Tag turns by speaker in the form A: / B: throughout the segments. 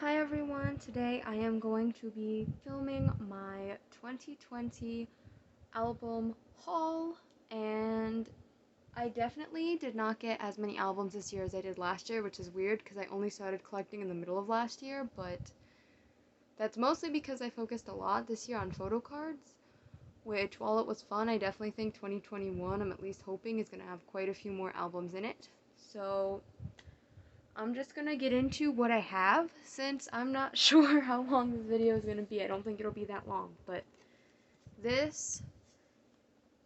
A: Hi everyone, today I am going to be filming my 2020 album haul, and I definitely did not get as many albums this year as I did last year, which is weird because I only started collecting in the middle of last year, but that's mostly because I focused a lot this year on photo cards, which while it was fun, I definitely think 2021, I'm at least hoping, is going to have quite a few more albums in it. So I'm just gonna get into what I have since I'm not sure how long this video is gonna be. I don't think it'll be that long, but this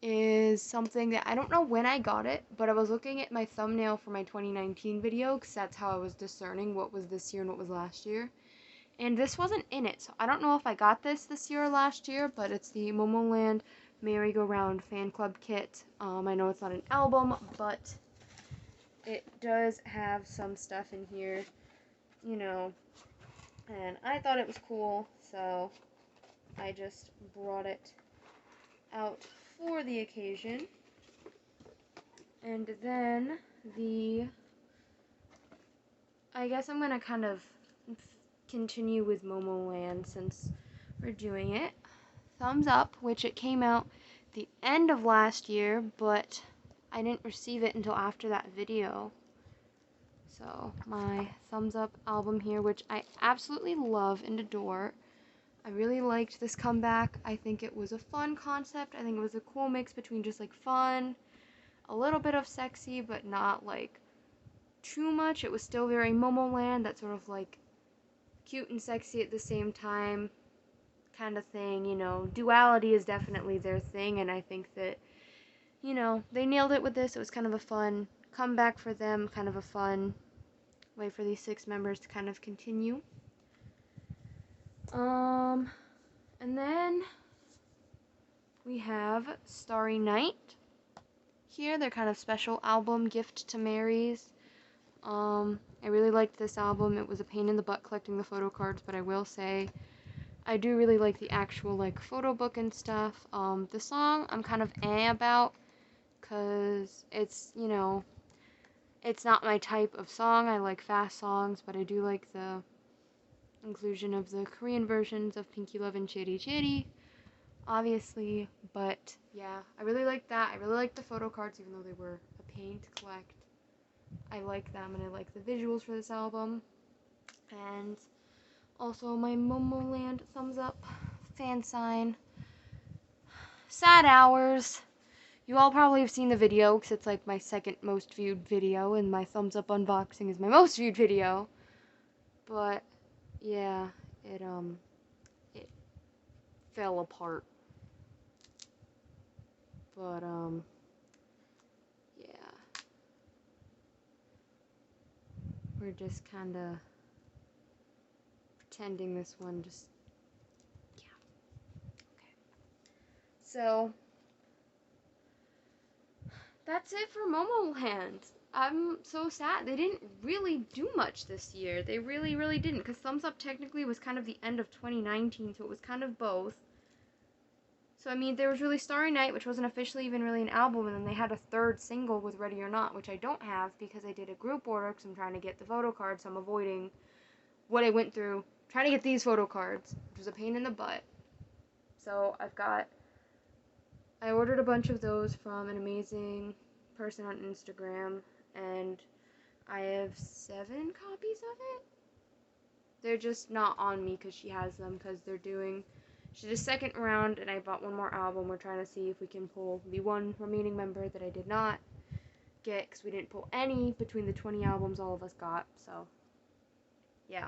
A: is something that I don't know when I got it, but I was looking at my thumbnail for my 2019 video because that's how I was discerning what was this year and what was last year. And this wasn't in it, so I don't know if I got this year or last year, but it's the Momoland Merry-Go-Round fan club kit. I know it's not an album, but it does have some stuff in here, you know, and I thought it was cool, so I just brought it out for the occasion. And then I guess I'm gonna kind of continue with Momoland since we're doing it. Thumbs Up, which it came out the end of last year, but I didn't receive it until after that video. So my Thumbs Up album here, which I absolutely love and adore. I really liked this comeback. I think it was a fun concept. I think it was a cool mix between just like fun, a little bit of sexy, but not like too much. It was still very Momoland, that sort of like cute and sexy at the same time kind of thing, you know. Duality is definitely their thing, and I think that, you know, they nailed it with this. It was kind of a fun comeback for them, kind of a fun way for these 6 members to kind of continue. And then we have Starry Night here, their kind of special album, Gift to Mary's. I really liked this album. It was a pain in the butt collecting the photo cards, but I will say I do really like the actual like photo book and stuff. The song I'm kind of about because it's, you know, it's not my type of song. I like fast songs, but I do like the inclusion of the Korean versions of Pinky Love and Chitty Chitty, obviously. But yeah, I really like that. I really like the photo cards, even though they were a pain to collect. I like them, and I like the visuals for this album. And also my Momoland Thumbs Up fan sign. Sad Hours. You all probably have seen the video because it's like my second most viewed video, and my Thumbs Up unboxing is my most viewed video. But yeah, it fell apart. But yeah. We're just kind of pretending this one just, yeah. Okay. So that's it for Momoland. I'm so sad. They didn't really do much this year. They really, really didn't. Because Thumbs Up technically was kind of the end of 2019, so it was kind of both. So, I mean, there was really Starry Night, which wasn't officially even really an album, and then they had a third single with Ready or Not, which I don't have because I did a group order because I'm trying to get the photo cards, so I'm avoiding what I went through trying to get these photo cards, which was a pain in the butt. So, I ordered a bunch of those from an amazing person on Instagram, and I have 7 copies of it. They're just not on me because she has them because she did a second round, and I bought one more album. We're trying to see if we can pull the one remaining member that I did not get because we didn't pull any between the 20 albums all of us got, so yeah.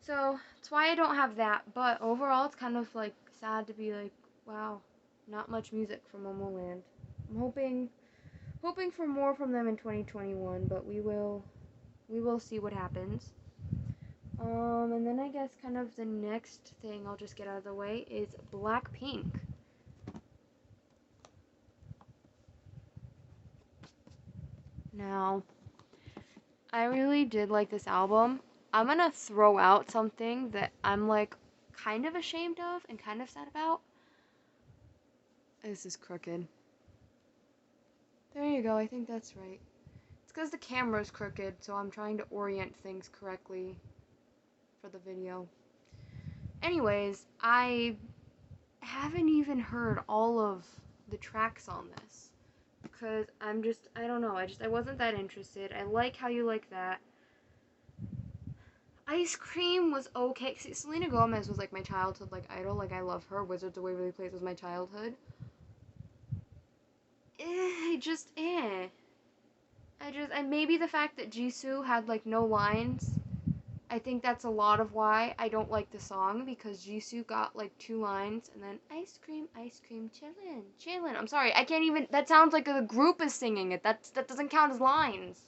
A: So that's why I don't have that, but overall it's kind of like sad to be like, wow, not much music from Momoland. I'm hoping for more from them in 2021, but we will see what happens. And then I guess kind of the next thing I'll just get out of the way is Blackpink. Now, I really did like this album. I'm gonna throw out something that I'm like kind of ashamed of and kind of sad about. This is crooked. There you go, I think that's right. It's because the camera's crooked, so I'm trying to orient things correctly. for the video. Anyways, I haven't even heard all of the tracks on this because I don't know, I wasn't that interested. I like How You Like That. Ice Cream was okay. See, Selena Gomez was like my childhood like idol. Like I love her. Wizards of Waverly Place was my childhood. And maybe the fact that Jisoo had like no lines. I think that's a lot of why I don't like the song, because Jisoo got like 2 lines and then ice cream, chillin', chillin'. I'm sorry, I can't even. That sounds like a group is singing it. That doesn't count as lines.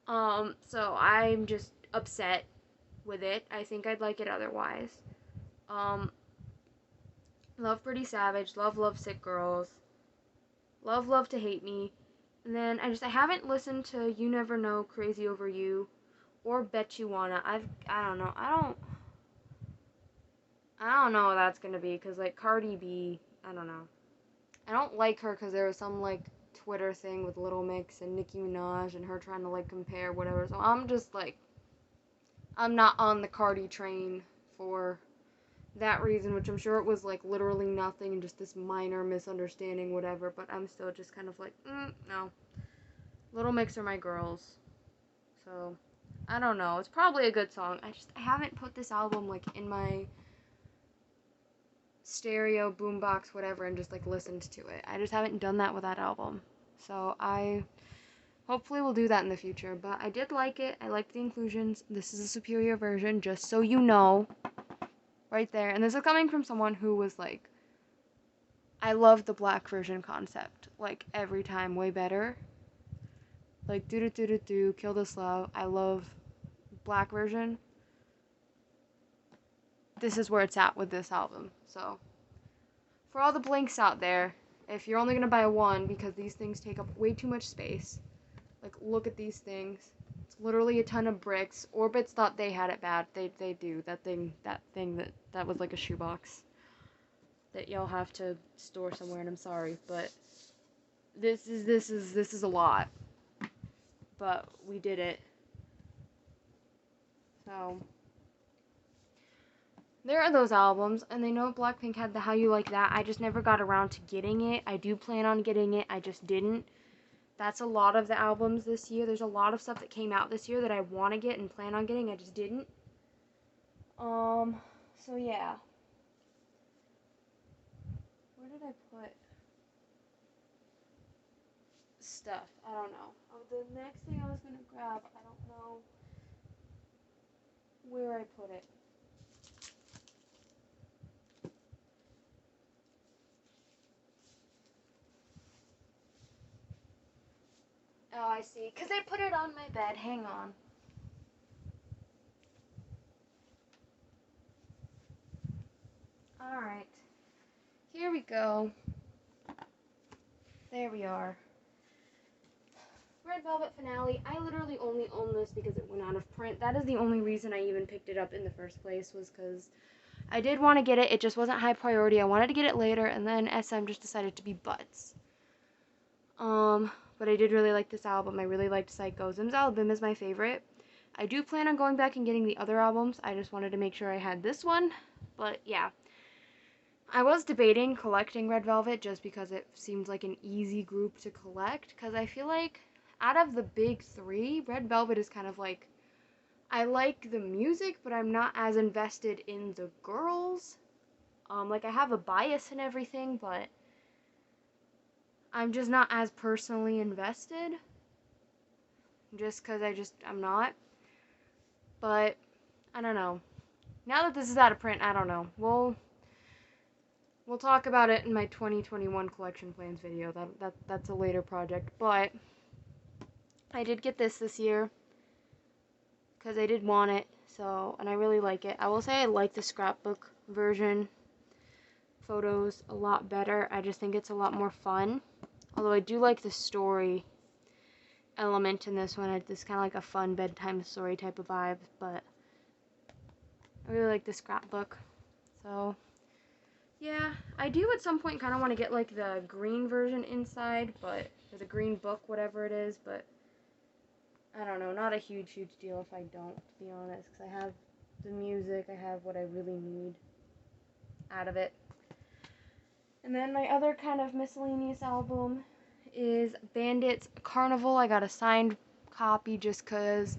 A: So I'm just upset with it. I think I'd like it otherwise. Love Pretty Savage, love Sick Girls, love to Hate Me, and then I haven't listened to You Never Know, Crazy Over You, or Bet You Wanna. I don't know. I don't know what that's gonna be, cause like Cardi B, I don't know. I don't like her because there was some like Twitter thing with Little Mix and Nicki Minaj and her trying to like compare whatever. So I'm just like, I'm not on the Cardi train for that reason, which I'm sure it was like literally nothing and just this minor misunderstanding, whatever. But I'm still just kind of like, no. Little Mix are my girls. So I don't know. It's probably a good song. I haven't put this album like in my stereo, boombox, whatever, and just like listened to it. I just haven't done that with that album. So I hopefully will do that in the future. But I did like it. I liked the inclusions. This is a superior version, just so you know. Right there. And this is coming from someone who was like, I love the black version concept. Like every time, way better. Like do Kill This Love. I love black version. This is where it's at with this album. So for all the blinks out there, if you're only gonna buy one because these things take up way too much space, like look at these things. It's literally a ton of bricks. Orbits thought they had it bad. They do. That thing that was like a shoebox that y'all have to store somewhere, and I'm sorry, but this is a lot. But we did it. So there are those albums, and they know Blackpink had the How You Like That. I just never got around to getting it. I do plan on getting it. I just didn't. That's a lot of the albums this year. There's a lot of stuff that came out this year that I want to get and plan on getting. I just didn't. So yeah. Where did I put stuff? I don't know. Oh, the next thing I was gonna grab, I don't know where I put it. Oh, I see. Because I put it on my bed. Hang on. Alright. Here we go. There we are. Red Velvet Finale. I literally only own this because it went out of print. That is the only reason I even picked it up in the first place, was because I did want to get it. It just wasn't high priority. I wanted to get it later, and then SM just decided to be butts. But I did really like this album. I really liked Psycho. Zimzalabim is my favorite. I do plan on going back and getting the other albums. I just wanted to make sure I had this one. But yeah. I was debating collecting Red Velvet just because it seems like an easy group to collect. Because I feel like out of the big 3, Red Velvet is kind of like, I like the music, but I'm not as invested in the girls. Like I have a bias and everything, but I'm just not as personally invested. Just because I'm not. But, I don't know. Now that this is out of print, I don't know. We'll talk about it in my 2021 collection plans video. That's a later project. But, I did get this year. Because I did want it. So, and I really like it. I will say I like the scrapbook version photos a lot better. I just think it's a lot more fun. Although I do like the story element in this one. It's kind of like a fun bedtime story type of vibe, but I really like the scrapbook. So, yeah, I do at some point kind of want to get like the green version inside, or the green book, whatever it is, but I don't know, not a huge deal if I don't, to be honest, because I have the music, I have what I really need out of it. And then my other kind of miscellaneous album is Bandits Carnival. I got a signed copy just because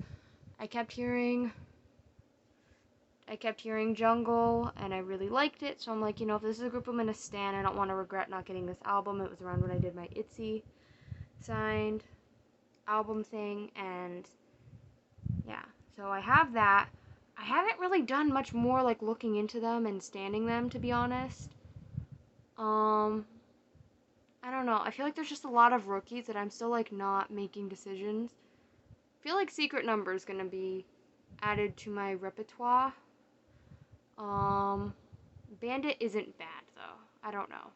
A: I kept hearing Jungle and I really liked it. So I'm like, if this is a group I'm gonna stan, I don't want to regret not getting this album. It was around when I did my ITZY signed album thing, and yeah, so I have that. I haven't really done much more like looking into them and standing them, to be honest. I don't know. I feel like there's just a lot of rookies that I'm still like not making decisions. I feel like Secret Number is gonna be added to my repertoire. Bandit isn't bad though. I don't know.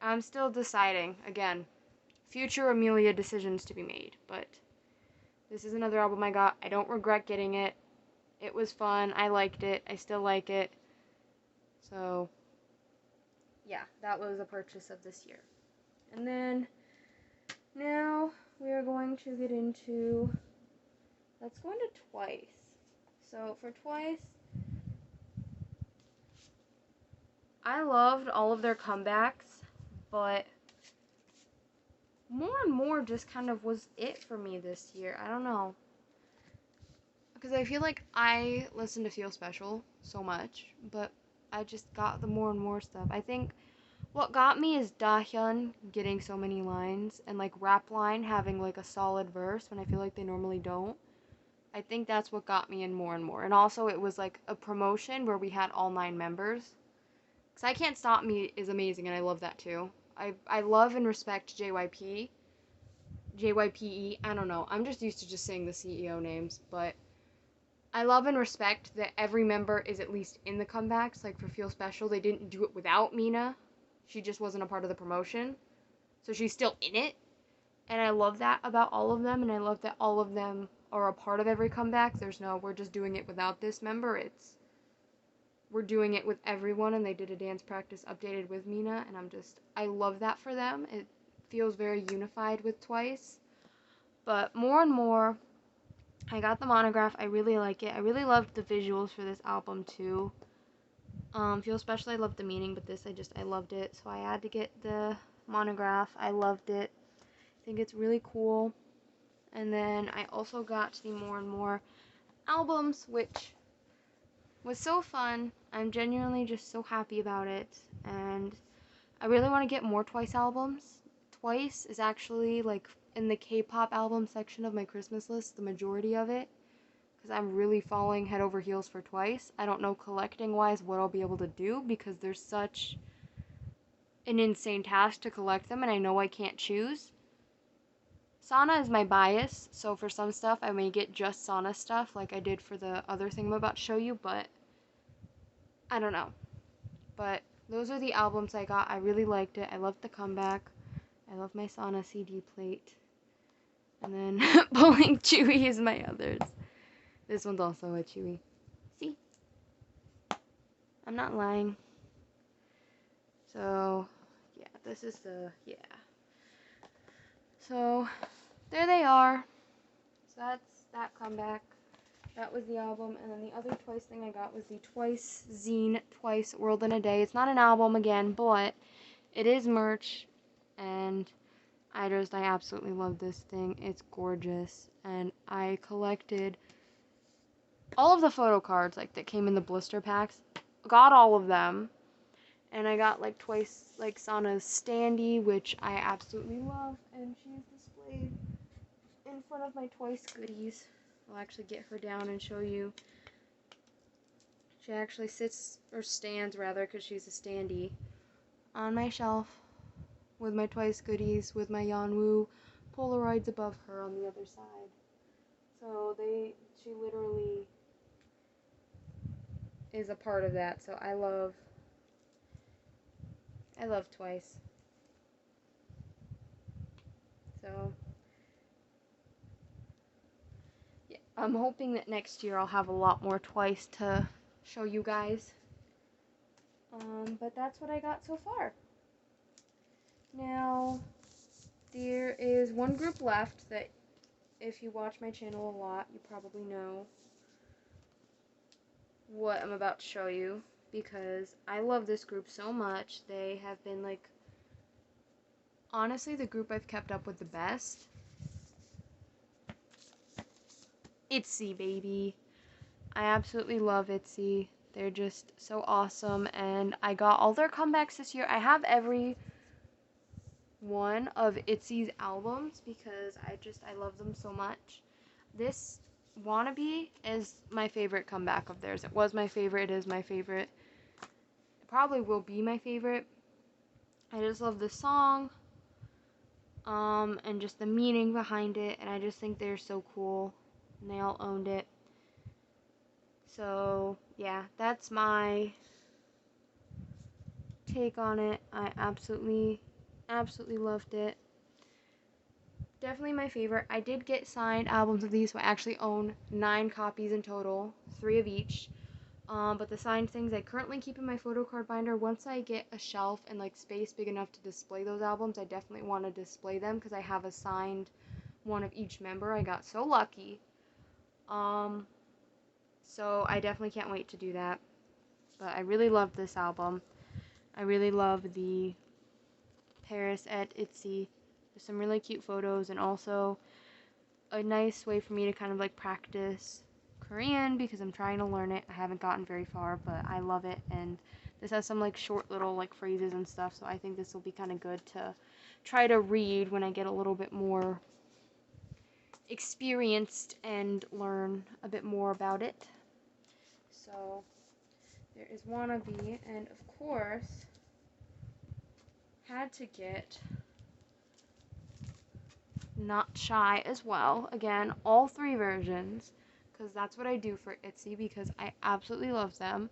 A: I'm still deciding. Again, future Amelia decisions to be made, but this is another album I got. I don't regret getting it. It was fun. I liked it. I still like it. So, yeah, that was a purchase of this year. And then, now, we are going to get into, let's go into Twice. So, for Twice, I loved all of their comebacks, but more and more just kind of was it for me this year. I don't know. Because I feel like I listen to Feel Special so much, but I just got the more and more stuff. I think what got me is Dahyun getting so many lines and like Rap Line having like a solid verse when I feel like they normally don't. I think that's what got me in more and more. And also it was like a promotion where we had all 9 members. Because I Can't Stop Me is amazing and I love that too. I love and respect JYP. JYPE, I don't know. I'm just used to just saying the CEO names, but I love and respect that every member is at least in the comebacks. Like for Feel Special, they didn't do it without Mina. She just wasn't a part of the promotion. So she's still in it. And I love that about all of them. And I love that all of them are a part of every comeback. There's no, we're just doing it without this member. We're doing it with everyone. And they did a dance practice updated with Mina. And I love that for them. It feels very unified with Twice. But more and more, I got the monograph. I really like it. I really loved the visuals for this album too. Feel Special, I loved the meaning, but this, I loved it. So I had to get the monograph. I loved it. I think it's really cool. And then I also got the more and more albums, which was so fun. I'm genuinely just so happy about it. And I really want to get more Twice albums. Twice is actually like in the K-pop album section of my Christmas list, the majority of it. Because I'm really falling head over heels for Twice. I don't know collecting-wise what I'll be able to do because there's such an insane task to collect them, and I know I can't choose. Sana is my bias, so for some stuff I may get just Sana stuff like I did for the other thing I'm about to show you, but I don't know. But those are the albums I got. I really liked it. I loved the comeback. I love my Sana CD plate. And then Bowling Chewy is my others. This one's also a Chewy. See? I'm not lying. So, yeah, this is yeah. So, there they are. So that's that comeback. That was the album. And then the other Twice thing I got was the Twice zine, Twice World in a Day. It's not an album again, but it is merch. And I absolutely love this thing. It's gorgeous. And I collected all of the photo cards like that came in the blister packs. Got all of them. And I got like Twice, like Sana's standee, which I absolutely love. And she's displayed in front of my Twice goodies. I'll actually get her down and show you. She actually sits, or stands rather, because she's a standee, on my shelf with my Twice goodies, with my Yeonwoo Polaroids above her on the other side. So she literally is a part of that. So I love Twice. So yeah, I'm hoping that next year I'll have a lot more Twice to show you guys. But that's what I got so far. Now, there is one group left that if you watch my channel a lot, you probably know what I'm about to show you, because I love this group so much. They have been, like, honestly the group I've kept up with the best. ITZY, baby. I absolutely love ITZY. They're just so awesome, and I got all their comebacks this year. I have every one of ITZY's albums because I love them so much. This Wannabe is my favorite comeback of theirs. It was my favorite, it is my favorite. It probably will be my favorite. I just love the song, and just the meaning behind it, and I just think they're so cool, and they all owned it. So, yeah, that's my take on it. I absolutely loved it. Definitely my favorite. I did get signed albums of these, so I actually own 9 copies in total, 3 of each. But the signed things I currently keep in my photo card binder. Once I get a shelf and like space big enough to display those albums, I definitely want to display them because I have a signed one of each member. I got so lucky. So I definitely can't wait to do that. But I really love this album. I really love the Paris at ITZY. There's some really cute photos, and also a nice way for me to kind of like practice Korean because I'm trying to learn it. I haven't gotten very far, but I love it, and this has some like short little like phrases and stuff, so I think this will be kind of good to try to read when I get a little bit more experienced and learn a bit more about it. So there is Wannabe, and of course had to get Not Shy as well. Again, all 3 versions, because that's what I do for ITZY, because I absolutely love them.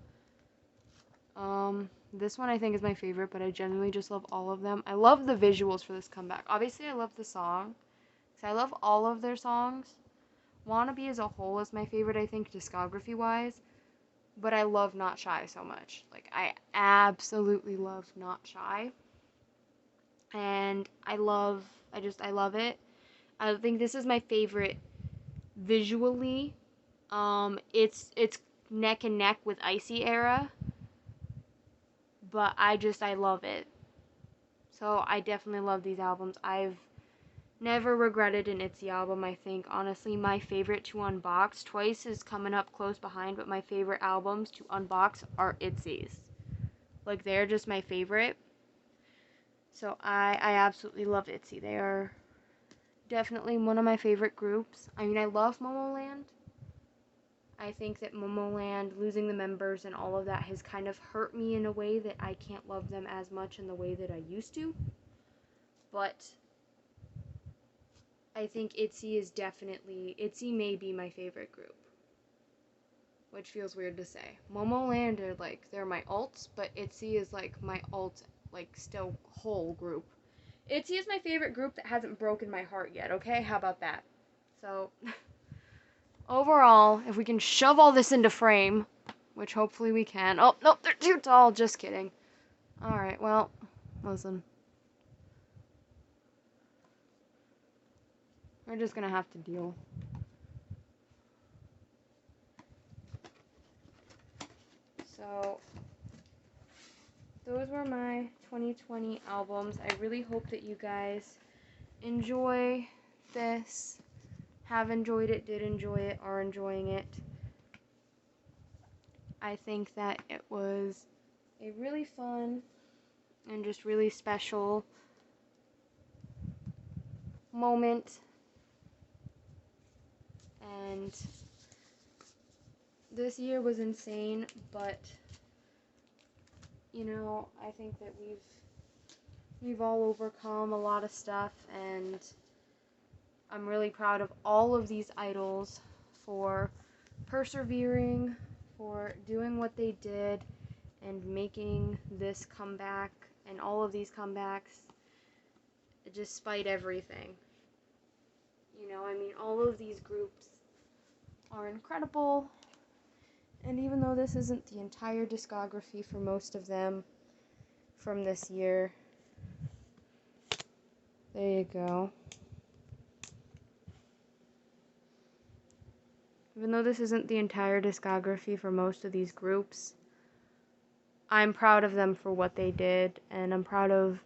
A: This one I think is my favorite, but I genuinely just love all of them. I love the visuals for this comeback. Obviously, I love the song, because I love all of their songs. Wannabe as a whole is my favorite, I think, discography-wise, but I love Not Shy so much. Like, I absolutely love Not Shy, and I love it. I think this is my favorite visually. It's neck and neck with Icy Era, but I love it. So I definitely love these albums. I've never regretted an ITZY album. I think honestly my favorite to unbox, Twice is coming up close behind, but my favorite albums to unbox are ITZY's. Like, they're just my favorite. So I absolutely love ITZY. They are definitely one of my favorite groups. I mean, I love Momoland. I think that Momoland, losing the members and all of that, has kind of hurt me in a way that I can't love them as much in the way that I used to. But I think ITZY may be my favorite group. Which feels weird to say. Momoland are like, they're my alts, but ITZY is like my alt, like, still whole group. ITZY is my favorite group that hasn't broken my heart yet, okay? How about that? So, overall, if we can shove all this into frame, which hopefully we can. Oh, no, they're too tall. Just kidding. Alright, well, listen. We're just gonna have to deal. So, those were my 2020 albums. I really hope that you guys enjoy this, have enjoyed it, did enjoy it, are enjoying it. I think that it was a really fun and just really special moment, and this year was insane, but you know, I think that we've all overcome a lot of stuff, and I'm really proud of all of these idols for persevering, for doing what they did, and making this comeback and all of these comebacks despite everything. You know, I mean, all of these groups are incredible, and even though this isn't the entire discography for most of them from this year, there you go. Even though this isn't the entire discography for most of these groups, I'm proud of them for what they did, and I'm proud of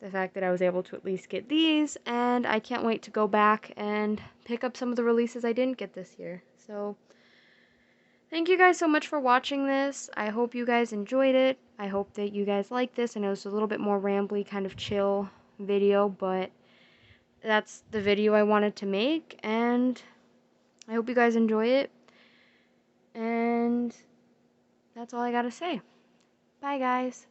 A: the fact that I was able to at least get these, and I can't wait to go back and pick up some of the releases I didn't get this year. So, thank you guys so much for watching this. I hope you guys enjoyed it. I hope that you guys like this. I know it's a little bit more rambly, kind of chill video, but that's the video I wanted to make, and I hope you guys enjoy it. And that's all I gotta say. Bye, guys.